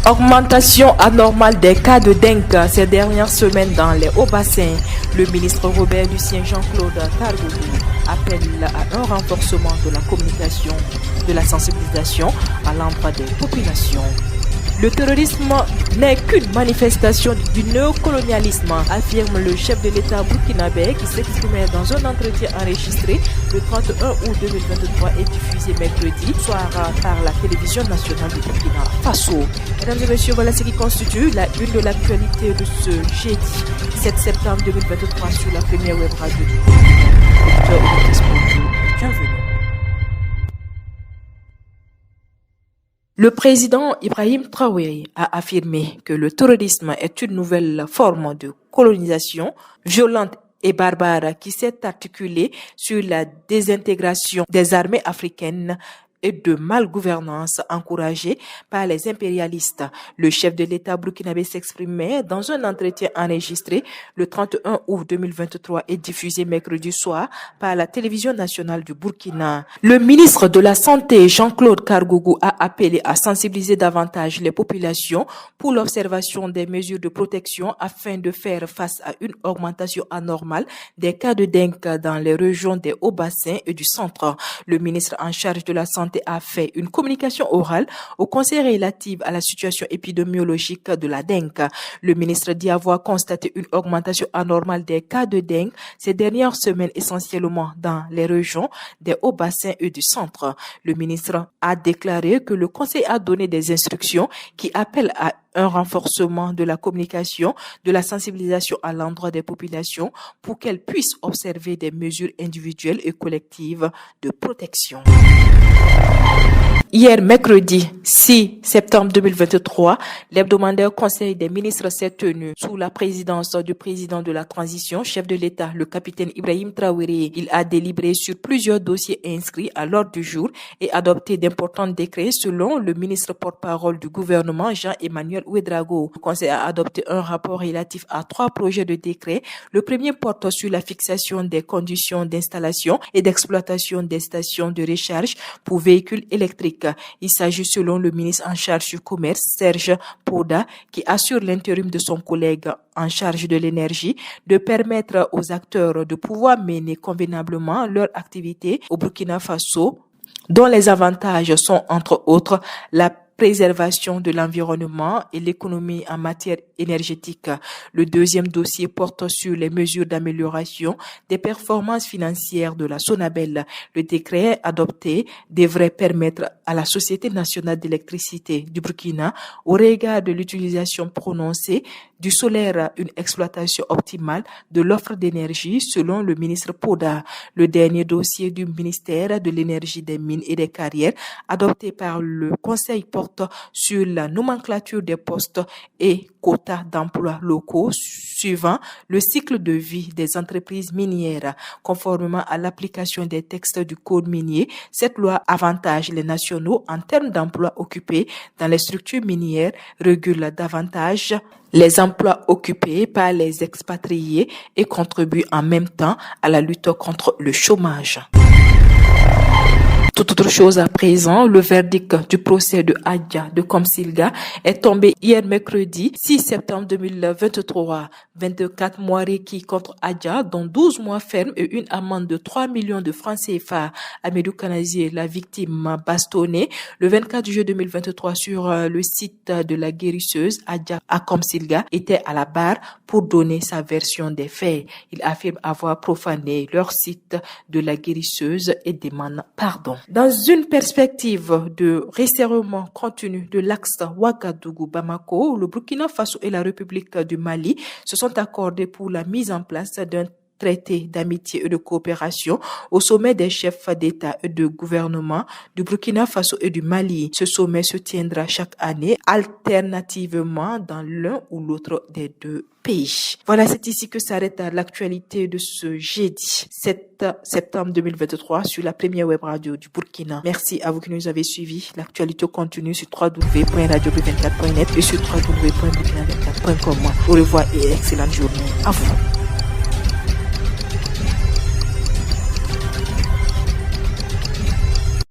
Augmentation anormale des cas de dengue ces dernières semaines dans les hauts-bassins. Le ministre Robert Lucien Jean-Claude Kargougou appelle à un renforcement de la communication, de la sensibilisation à l'endroit des populations. Le terrorisme n'est qu'une manifestation du néocolonialisme, affirme le chef de l'État burkinabé qui s'exprimait dans un entretien enregistré le 31 août 2023 et diffusé mercredi soir par la télévision nationale du Burkina Faso. Mesdames et messieurs, voilà ce qui constitue la une de l'actualité de ce jeudi 7 septembre 2023 sur la première web radio du Burkina. Bienvenue. Le président Ibrahim Traoré a affirmé que le terrorisme est une nouvelle forme de colonisation violente et barbare qui s'est articulée sur la désintégration des armées africaines et de malgouvernance encouragée par les impérialistes. Le chef de l'État burkinabé s'exprimait dans un entretien enregistré le 31 août 2023 et diffusé mercredi soir par la télévision nationale du Burkina. Le ministre de la Santé, Jean-Claude Kargougou, a appelé à sensibiliser davantage les populations pour l'observation des mesures de protection afin de faire face à une augmentation anormale des cas de dengue dans les régions des hauts-bassins et du centre. Le ministre en charge de la Santé a fait une communication orale au Conseil relative à la situation épidémiologique de la dengue. Le ministre dit avoir constaté une augmentation anormale des cas de dengue ces dernières semaines, essentiellement dans les régions des hauts-bassins et du centre. Le ministre a déclaré que le Conseil a donné des instructions qui appellent à un renforcement de la communication, de la sensibilisation à l'endroit des populations pour qu'elles puissent observer des mesures individuelles et collectives de protection. Hier, mercredi 6 septembre 2023, l'hebdomadaire Conseil des ministres s'est tenu sous la présidence du président de la transition, chef de l'État, le capitaine Ibrahim Traoré. Il a délibéré sur plusieurs dossiers inscrits à l'ordre du jour et adopté d'importants décrets selon le ministre porte-parole du gouvernement, Jean-Emmanuel Ouedraogo. Le Conseil a adopté un rapport relatif à 3 projets de décrets. Le premier porte sur la fixation des conditions d'installation et d'exploitation des stations de recharge pour véhicules électriques. Il s'agit, selon le ministre en charge du commerce, Serge Poda, qui assure l'intérim de son collègue en charge de l'énergie, de permettre aux acteurs de pouvoir mener convenablement leur activité au Burkina Faso, dont les avantages sont, entre autres, la préservation de l'environnement et l'économie en matière énergétique. Le deuxième dossier porte sur les mesures d'amélioration des performances financières de la Sonabel. Le décret adopté devrait permettre à la Société nationale d'électricité du Burkina, au regard de l'utilisation prononcée du solaire, une exploitation optimale de l'offre d'énergie selon le ministre Poda. Le dernier dossier du ministère de l'énergie, des mines et des carrières, adopté par le Conseil, porte sur la nomenclature des postes et quotas d'emplois locaux suivant le cycle de vie des entreprises minières. Conformément à l'application des textes du code minier, cette loi avantage les nationaux en termes d'emplois occupés dans les structures minières, régule davantage les emplois occupés par les expatriés et contribue en même temps à la lutte contre le chômage. Toute autre chose à présent, le verdict du procès de Adja de Komsilga est tombé hier mercredi 6 septembre 2023. 24 mois requis contre Adja, dont 12 mois ferme et une amende de 3 millions de francs CFA. Amédou Kanazié, la victime bastonnée, le 24 juillet 2023 sur le site de la guérisseuse Adja à Komsilga, était à la barre pour donner sa version des faits. Il affirme avoir profané leur site de la guérisseuse et demande pardon. Dans une perspective de resserrement continu de l'axe Ouagadougou-Bamako, le Burkina Faso et la République du Mali se sont accordés pour la mise en place d'un traité d'amitié et de coopération au sommet des chefs d'État et de gouvernement du Burkina Faso et du Mali. Ce sommet se tiendra chaque année alternativement dans l'un ou l'autre des deux pays. Voilà, c'est ici que s'arrête l'actualité de ce jeudi 7 septembre 2023 sur la première web radio du Burkina. Merci à vous qui nous avez suivis. L'actualité continue sur www.radio24.net et sur www.burkina24.com. Au revoir et excellente journée à vous.